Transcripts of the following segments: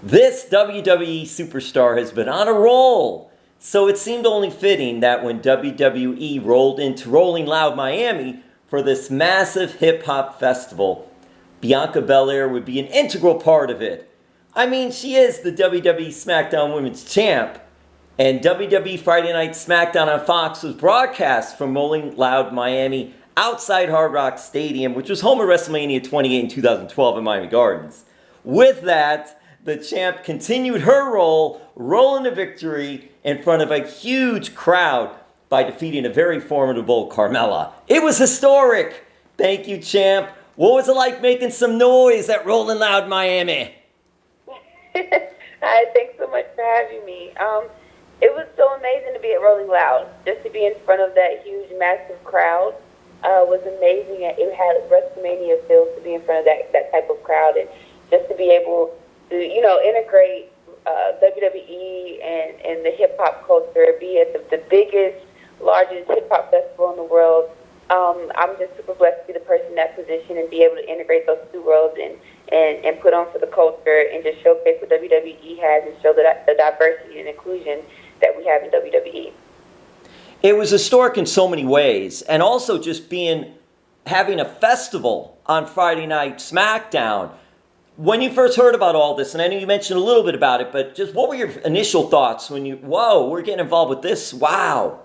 This WWE superstar has been on a roll, so it seemed only fitting that when WWE rolled into Rolling Loud Miami for this massive hip-hop festival, Bianca Belair would be an integral part of it. I mean, she is the WWE SmackDown Women's Champ, and WWE Friday Night SmackDown on Fox was broadcast from Rolling Loud Miami outside Hard Rock Stadium, which was home of WrestleMania 28 in 2012 in Miami Gardens. With that, the champ continued her role, rolling to victory in front of a huge crowd by defeating a very formidable Carmella. It was historic. Thank you, champ. What was it like making some noise at Rolling Loud Miami? Hi, thanks so much for having me. It was so amazing to be at Rolling Loud. Just to be in front of that huge, massive crowd was amazing. It had WrestleMania feels to be in front of that type of crowd, and just to be able to, integrate WWE and the hip-hop culture, be at the biggest, largest hip-hop festival in the world. I'm just super blessed to be the person in that position and be able to integrate those two worlds and put on for the culture and just showcase what WWE has and show the diversity and inclusion that we have in WWE. It was historic in so many ways, and also just having a festival on Friday Night SmackDown. When you first heard about all this, and I know you mentioned a little bit about it, but just what were your initial thoughts when we're getting involved with this? Wow.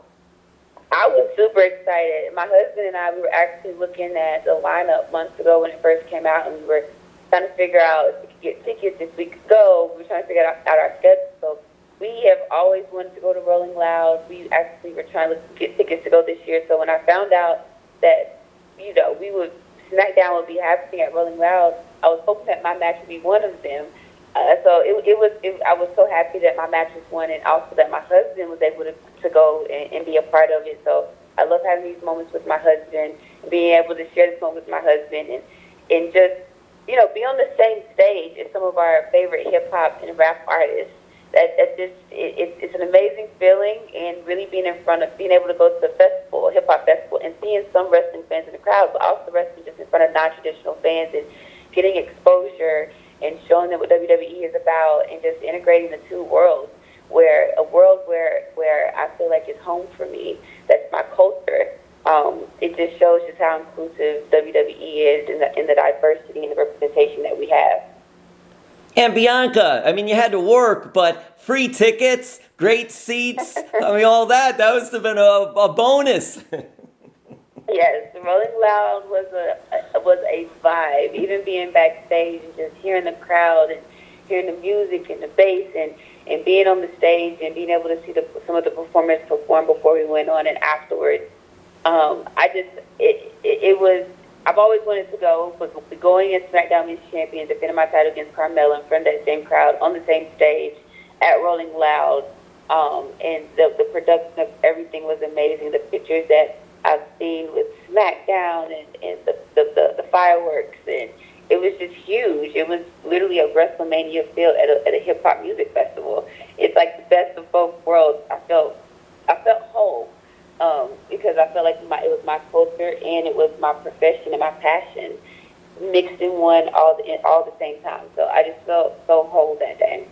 I was super excited. My husband and I, we were actually looking at the lineup months ago when it first came out, and we were trying to figure out if we could get tickets, if we could go. We were trying to figure out our schedule. So we have always wanted to go to Rolling Loud. We actually were trying to get tickets to go this year. So when I found out that, SmackDown would be happening at Rolling Loud, I was hoping that my match would be one of them. I was so happy that my match was one, and also that my husband was able to go and be a part of it. So I love having these moments with my husband, being able to share this moment with my husband, and just, be on the same stage as some of our favorite hip-hop and rap artists. It's an amazing feeling, and really being able to go to the festival, hip-hop festival, and seeing some wrestling fans in the crowd, but also wrestling just in front of non-traditional fans, and getting exposure and showing them what WWE is about, and just integrating the two worlds, where I feel like is home for me. That's my culture. It just shows just how inclusive WWE is in the diversity and the representation that we have. And Bianca, I mean, you had to work, but free tickets, great seats, all that must have been a bonus. Yes, Rolling Loud was a vibe. Even being backstage and just hearing the crowd and hearing the music and the bass and being on the stage and being able to see some of the performers perform before we went on and afterwards. I've always wanted to go, but going as SmackDown Men's Champion, defending my title against Carmella in front of that same crowd on the same stage at Rolling Loud, and the production of everything was amazing. The pictures that I've seen with SmackDown and the fireworks, and it was just huge. It was literally a WrestleMania feel at a hip hop music festival. It's like the best of both worlds. I felt whole. Because I felt like it was my culture and it was my profession and my passion mixed in one all the same time. So I just felt so whole that day.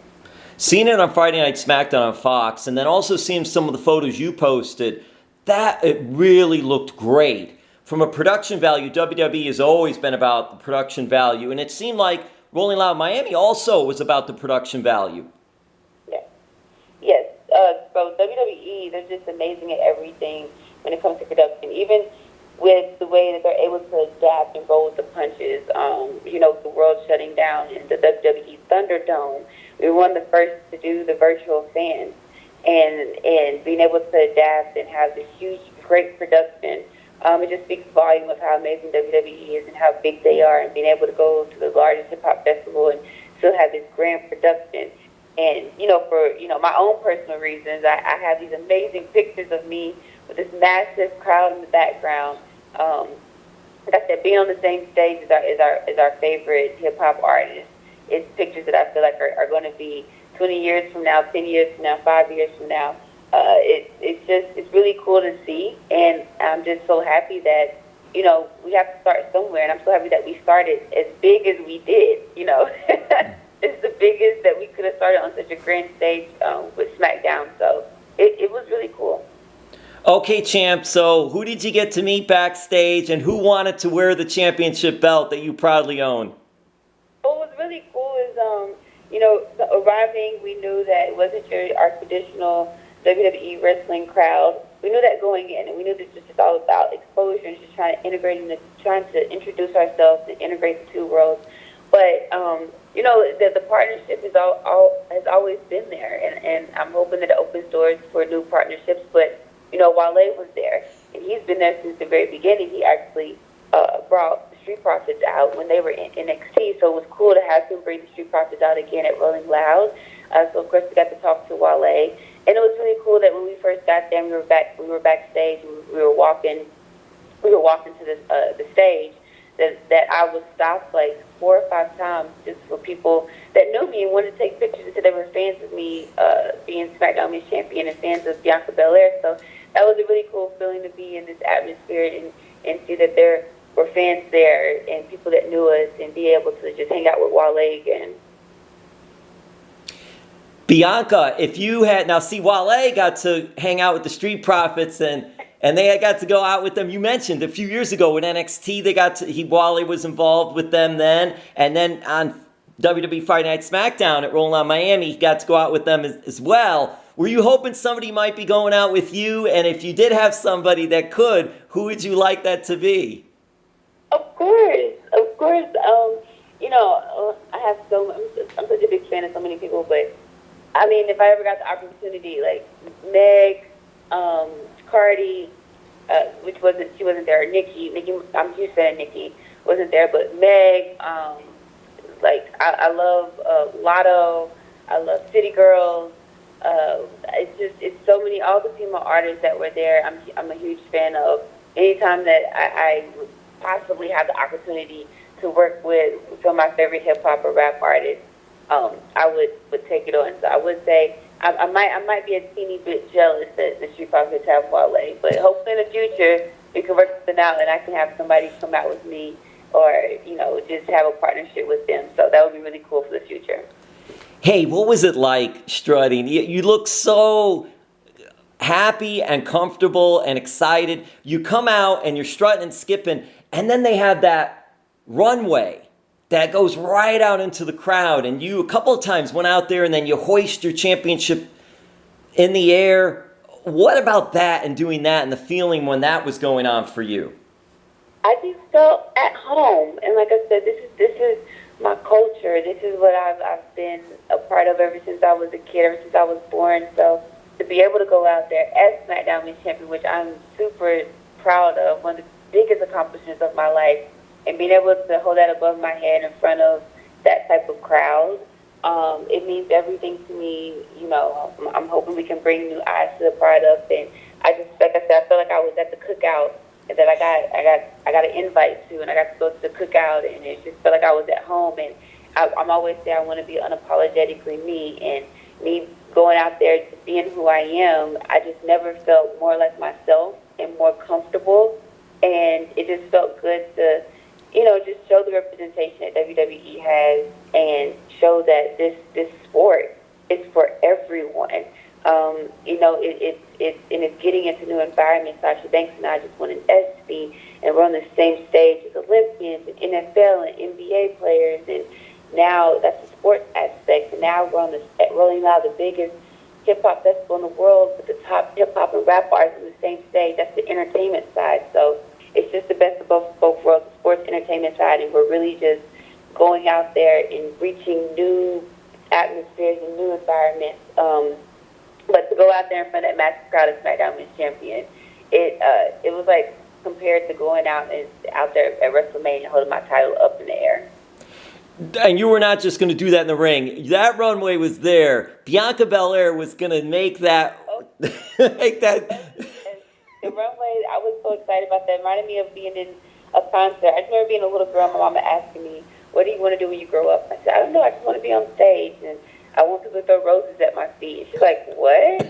Seeing it on Friday Night SmackDown on Fox, and then also seeing some of the photos you posted, it really looked great. From a production value, WWE has always been about the production value, and it seemed like Rolling Loud Miami also was about the production value. Yes. So WWE, they're just amazing at everything when it comes to production. Even with the way that they're able to adapt and roll with the punches. The world shutting down in the WWE Thunderdome. We were one of the first to do the virtual fans, and being able to adapt and have this huge, great production. It just speaks volume of how amazing WWE is and how big they are, and being able to go to the largest hip hop festival and still have this grand production. And, for my own personal reasons, I have these amazing pictures of me with this massive crowd in the background. Like I said, being on the same stage as our favorite hip-hop artists, it's pictures that I feel like are going to be 20 years from now, 10 years from now, 5 years from now. It's really cool to see, and I'm just so happy that, we have to start somewhere, and I'm so happy that we started as big as we did, It's the biggest that we could started on such a grand stage with SmackDown. So it was really cool. Okay, champ, so who did you get to meet backstage, and who wanted to wear the championship belt that you proudly own? What was really cool is, arriving, we knew that it wasn't our traditional WWE wrestling crowd. We knew that going in, and we knew this was just all about exposure and just trying to trying to introduce ourselves and integrate the two worlds. But the partnership has always been there, and I'm hoping that it opens doors for new partnerships. But Wale was there, and he's been there since the very beginning. He actually brought the Street Profits out when they were in NXT, so it was cool to have him bring the Street Profits out again at Rolling Loud. So of course we got to talk to Wale, and it was really cool that when we first got there, we were backstage, we were walking to the stage. That I was stopped like 4 or 5 times just for people that knew me and wanted to take pictures and said they were fans of me being SmackDown Women's Champion and fans of Bianca Belair. So that was a really cool feeling to be in this atmosphere and see that there were fans there and people that knew us and be able to just hang out with Wale again. Bianca, if you had, now see, Wale got to hang out with the Street Profits and they had got to go out with them. You mentioned a few years ago with NXT, Wale was involved with them then, and then on WWE Friday Night SmackDown at Rolling On Miami, he got to go out with them as well. Were you hoping somebody might be going out with you? And if you did have somebody that could, who would you like that to be? Of course. I have I'm such a big fan of so many people, but I mean, if I ever got the opportunity, like Meg, Cardi, she wasn't there. Nikki, I'm a huge fan of Nikki, wasn't there, but Meg, I love Lotto, I love City Girls. It's so many, all the female artists that were there. I'm a huge fan of. Anytime that I would possibly have the opportunity to work with some of my favorite hip hop or rap artists, I would take it on. So I would say I might be a teeny bit jealous that the Street Profits have Wale, but hopefully in the future we can work something out and I can have somebody come out with me, or just have a partnership with them. So that would be really cool for the future. Hey, what was it like strutting? You look so happy and comfortable and excited. You come out and you're strutting and skipping, and then they have that runway that goes right out into the crowd, and you a couple of times went out there and then you hoist your championship in the air. What about that and doing that and the feeling when that was going on for you? I just felt at home, and like I said, this is my culture. This is what I've been a part of ever since I was a kid, ever since I was born. So to be able to go out there as SmackDown Women's Champion, which I'm super proud of, one of the biggest accomplishments of my life, and being able to hold that above my head in front of that type of crowd, it means everything to me. I'm hoping we can bring new eyes to the product, and I just, like I said, I felt like I was at the cookout that I got an invite to, and I got to go to the cookout, and it just felt like I was at home. And I'm always saying I want to be unapologetically me, and me going out there to being who I am, I just never felt more like myself and more comfortable, and it just felt good to just show the representation that WWE has and show that this sport is for everyone. It's getting into new environments. Sasha Banks and I just won an ESPY, and we're on the same stage as Olympians and NFL and NBA players, and now that's the sports aspect. And now we're on Rolling Loud, the biggest hip-hop festival in the world, with the top hip-hop and rap artists on the same stage. That's the entertainment side. So it's just the best of both worlds, the sports entertainment side, and we're really just going out there and reaching new atmospheres and new environments. But to go out there in front of that massive crowd of SmackDown Women's Champion, it was like compared to going out there at WrestleMania holding my title up in the air. And you were not just going to do that in the ring. That runway was there. Bianca Belair was going to make that. Make that. The runway, I was so excited about that. It reminded me of being in a concert. I just remember being a little girl, my mama asking me, "What do you want to do when you grow up?" I said, "I don't know. I just want to be on stage, and I want people to throw roses at my feet." And she's like, "What?"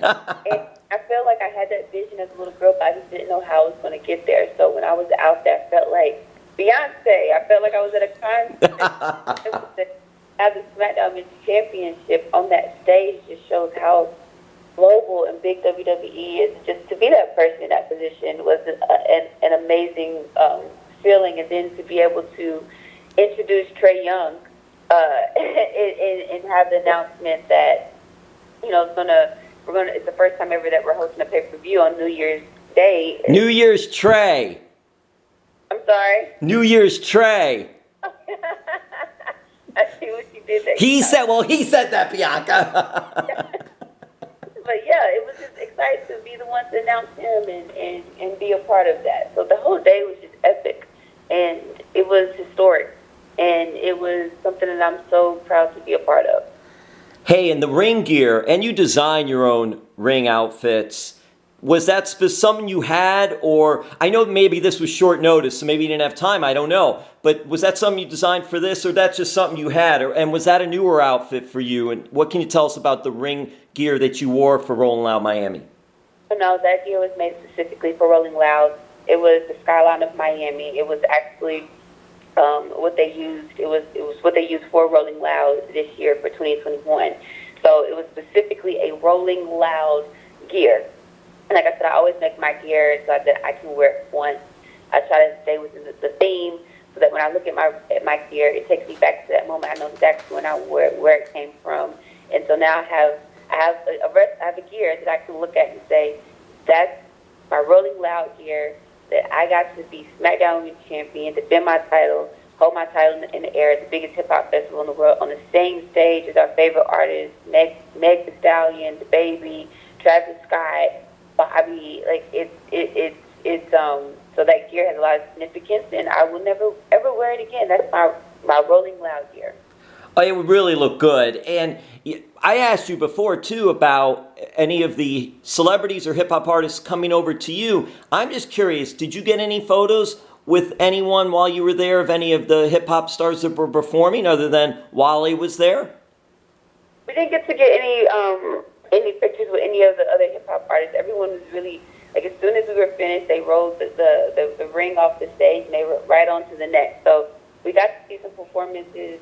And I felt like I had that vision as a little girl, but I just didn't know how I was going to get there. So when I was out there, I felt like Beyonce. I felt like I was at a concert. have the SmackDown Men's Championship on that stage just shows how global and big WWE is. Just to be that person in that position was an amazing feeling, and then to be able to introduce Trae Young and have the announcement that it's the first time ever that we're hosting a pay-per-view on New Year's Day. New Year's Trae. I'm sorry. New Year's Trae. I see what you did there. He said that, Bianca. But yeah, it was just exciting to be the one to announce him and be a part of that. So the whole day was just epic, and it was historic, and it was something that I'm so proud to be a part of. Hey, and the ring gear, and you design your own ring outfits. Was that something you had, or I know maybe this was short notice, so maybe you didn't have time, I don't know. But was that something you designed for this, or that's just something you had? And was that a newer outfit for you? And what can you tell us about the ring gear that you wore for Rolling Loud Miami? No, that gear was made specifically for Rolling Loud. It was the skyline of Miami. It was actually what they used. It was what they used for Rolling Loud this year for 2021. So it was specifically a Rolling Loud gear. And like I said, I always make my gear so that I can wear it once. I try to stay within the theme so that when I look at my gear, it takes me back to that moment. I know exactly when I where it came from. And so now I have a gear that I can look at and say, that's my Rolling Loud gear, that I got to be SmackDown Women's Champion, defend my title, hold my title in the air at the biggest hip-hop festival in the world, on the same stage as our favorite artists, Meg Thee Stallion, The Baby, Travis Scott, Bobby. Like it's so that gear has a lot of significance, and I will never ever wear it again. That's my Rolling Loud gear. Oh, it would really look good. And I asked you before, too, about any of the celebrities or hip-hop artists coming over to you. I'm just curious, did you get any photos with anyone while you were there of any of the hip-hop stars that were performing other than Wale was there? We didn't get to get any pictures with any of the other hip-hop artists. Everyone was really, like, as soon as we were finished, they rolled the ring off the stage, and they were right on to the next. So we got to see some performances,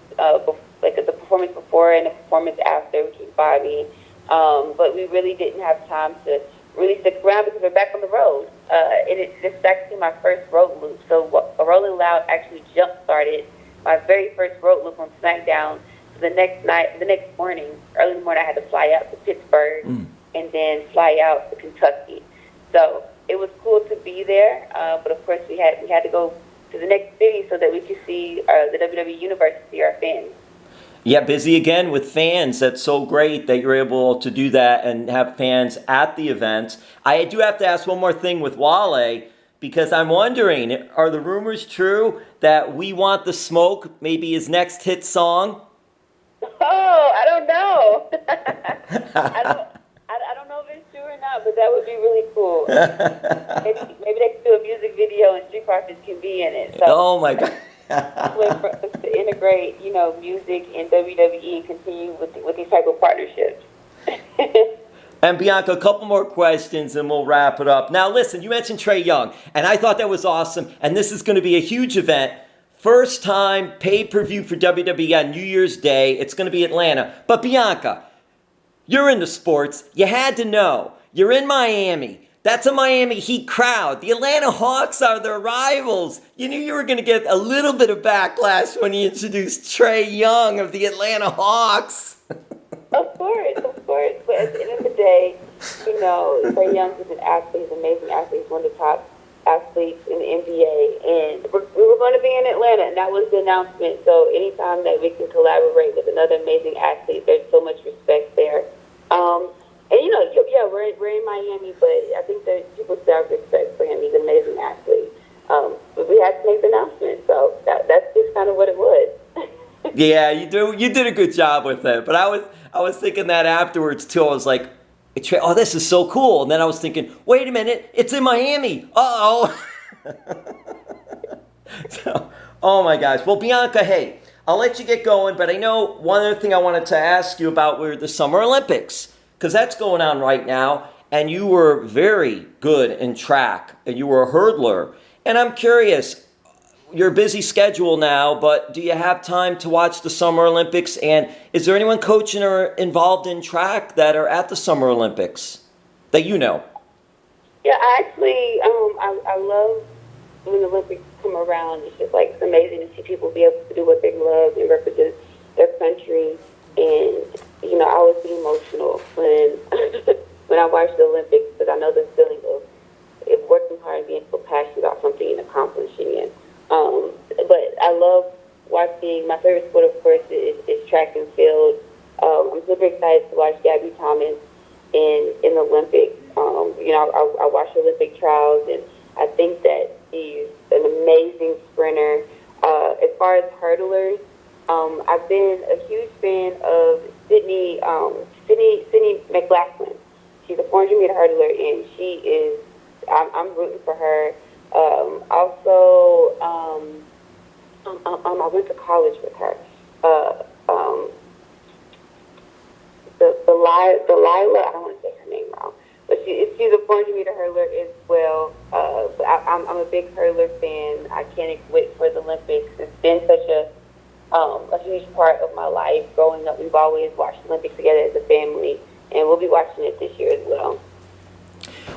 like the performance before and the performance after, which was Bobby. But we really didn't have time to really stick around because we're back on the road. This is actually my first road loop. So Rolling Loud actually jump-started my very first road loop on SmackDown. So the next morning, early in the morning, I had to fly out to Pittsburgh and then fly out to Kentucky. So it was cool to be there, but of course we had to go to the next city so that we could see the WWE Universe, see our fans. Yeah, busy again with fans. That's so great that you're able to do that and have fans at the event. I do have to ask one more thing with Wale, because I'm wondering, are the rumors true that We Want the Smoke, maybe his next hit song? Oh, I don't know. I don't know if it's true or not, but that would be really cool. maybe they could do a music video and Street Profits can be in it. So, oh my God. way for us to integrate, music and WWE and continue with these type of partnerships. And Bianca, a couple more questions and we'll wrap it up. Now listen, you mentioned Trae Young, and I thought that was awesome, and this is going to be a huge event. First time pay-per-view for WWE on New Year's Day. It's going to be Atlanta. But Bianca, you're into sports. You had to know. You're in Miami. That's a Miami Heat crowd. The Atlanta Hawks are their rivals. You knew you were going to get a little bit of backlash when you introduced Trae Young of the Atlanta Hawks. Of course. But at the end of the day, Trae Young is an athlete, he's an amazing athlete. He's one of the top athletes in the NBA. And we were going to be in Atlanta, and that was the announcement. So anytime that we can collaborate with another amazing athlete, there's so much respect there. And we're in Miami, but I think that people still have respect for him. He's an amazing athlete. But we had to make the announcement, so that's just kind of what it was. Yeah, you did a good job with it. But I was thinking that afterwards too. I was like, oh, this is so cool. And then I was thinking, wait a minute, it's in Miami. Uh-oh. So, oh my gosh. Well, Bianca, hey, I'll let you get going, but I know one other thing I wanted to ask you about were the Summer Olympics, because that's going on right now, and you were very good in track, and you were a hurdler. And I'm curious, your busy schedule now, but do you have time to watch the Summer Olympics? And is there anyone coaching or involved in track that are at the Summer Olympics that you know? Yeah, actually, I love when the Olympics come around. It's just like it's amazing to see people be able to do what they love and represent their country. And you know, I always get emotional when when I watch the Olympics because I know the feeling of working hard and being so passionate about something and accomplishing it. But I love watching. My favorite sport, of course, is track and field. I'm super excited to watch Gabby Thomas in the Olympics. You know, I watch Olympic trials, and I think that she's an amazing sprinter. As far as hurdlers, I've been a huge fan of Sydney McLaughlin. She's a 400-meter hurdler, and she is. I'm rooting for her. Also, I went to college with her. Delilah, I don't want to say her name wrong, but she's a 400-meter hurdler as well. But I'm a big hurdler fan. I can't wait for the Olympics. It's been such a huge part of my life. Growing up, we've always watched the Olympics together as a family, and we'll be watching it this year as well.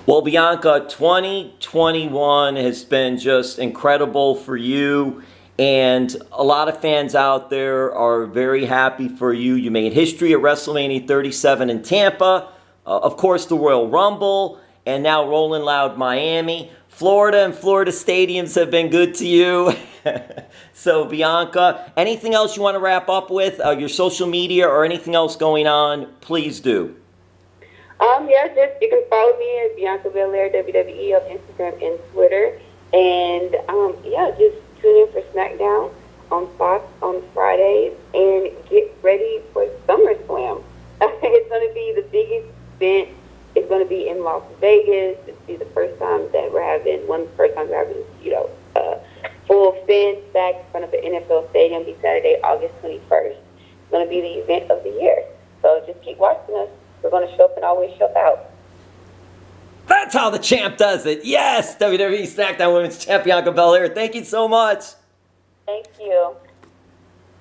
Well, Bianca, 2021 has been just incredible for you, and a lot of fans out there are very happy for you. You made history at WrestleMania 37 in Tampa, of course the Royal Rumble, and now Rolling Loud Miami. Florida and Florida stadiums have been good to you. So, Bianca, anything else you want to wrap up with? Your social media or anything else going on, please do. Yeah, just you can follow me at Bianca Belair WWE on Instagram and Twitter, and yeah, just tune in for SmackDown on Fox on Fridays, and get ready for SummerSlam. It's going to be the biggest event. It's going to be in Las Vegas. It's the first time that we're having full fans back in front of the NFL stadium. Be Saturday, August 21st. It's going to be the event of the year. So just keep watching us. We're going to show up and always show out. That's how the champ does it. Yes, WWE SmackDown Women's Champ Bianca Belair. Thank you so much. Thank you.